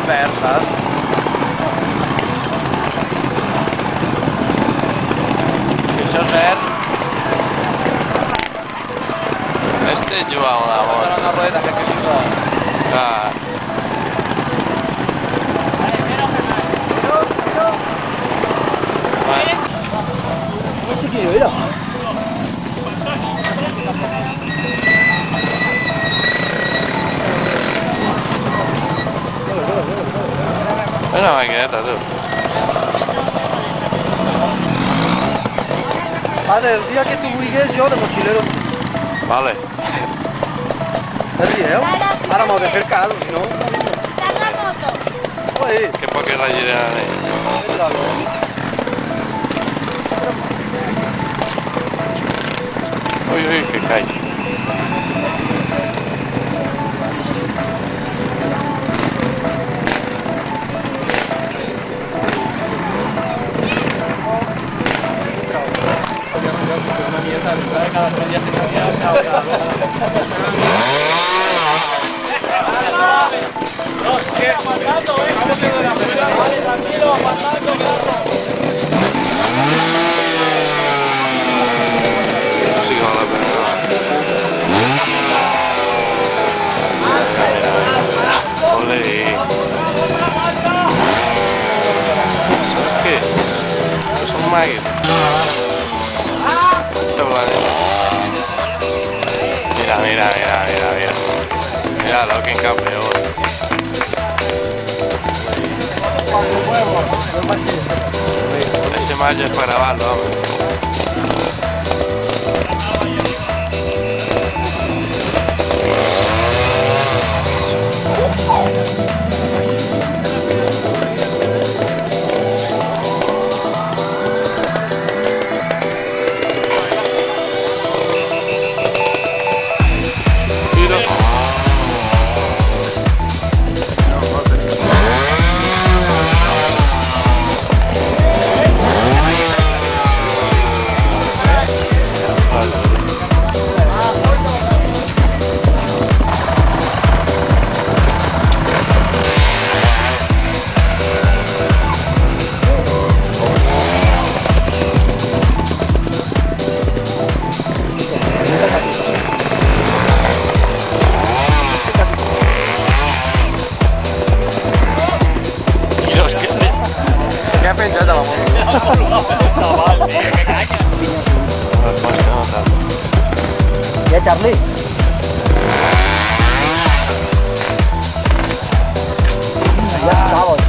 verd, saps? Si això és verd... Este juga una Ara bola. una rodeta que sí que... Clar. No sé qui era. Una maquineta, tu. Padre, el dia que tu vulguis jo de mochilero. Vale. El dieu? Ara m'ho de fer cas, si no... Está la moto. Ui, Que poc la giren ahí. Ui, ui, que cai. una mierda, de cada 3 días que salía, aguantando, tranquilo, aguantando, Eso sí que vale la pena. Ole. ¿Eso qué es? Es un máquina. Mira, mira, mira, mira, mira. Míralo, que campeón. Ese macho es para grabarlo, hombre. Què ha penjat a la moto? Chaval, tío, que caña. Ja, Charlie? Ja estava aquí.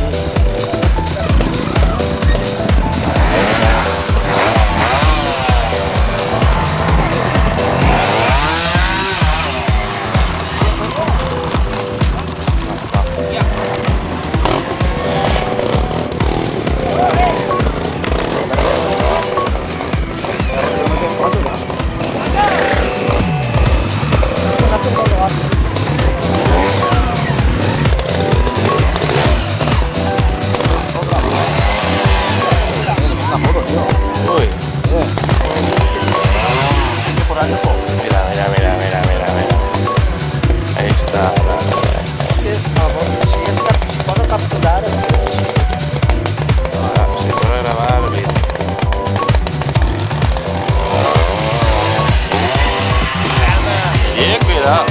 Uy. Mira, mira, mira, mira, mira, mira. Ahí está. Si pots capturar... Si puedo grabar el vídeo. Cuidado.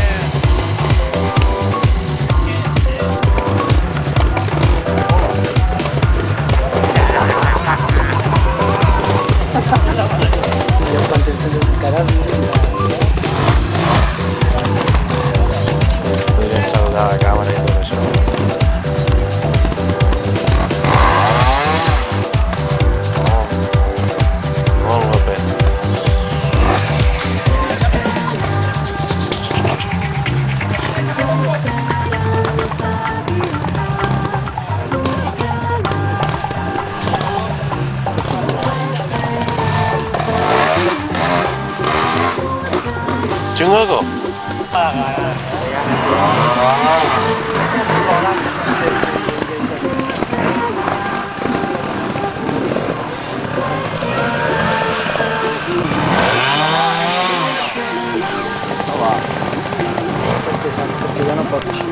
Podría saludar a la cámara y todo eso. Molt bé. Chungoco. Perché ja no pot així.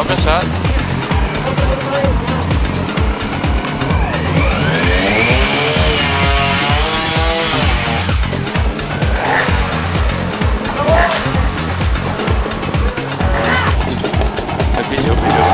pensar. Me pillo.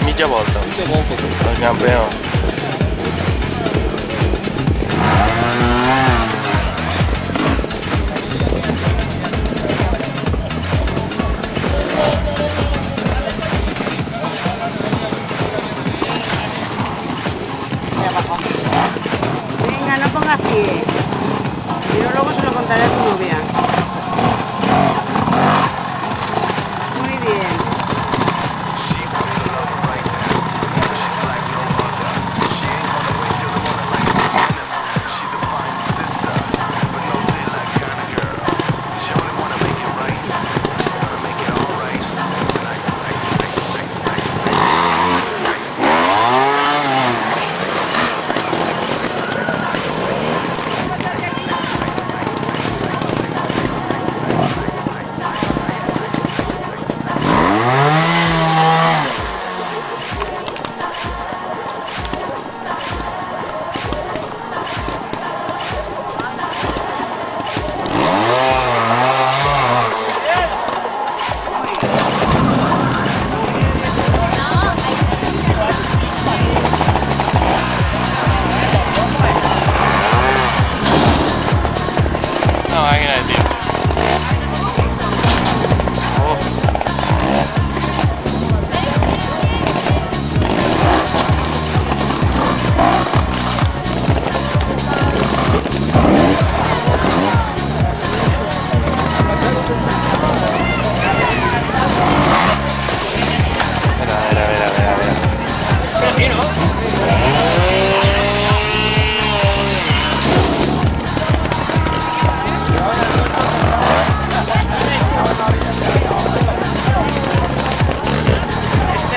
Mitja volta. El campió. Venga, no pongas pie. Y luego se lo contaré a tu novia. Muy bien.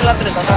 la 3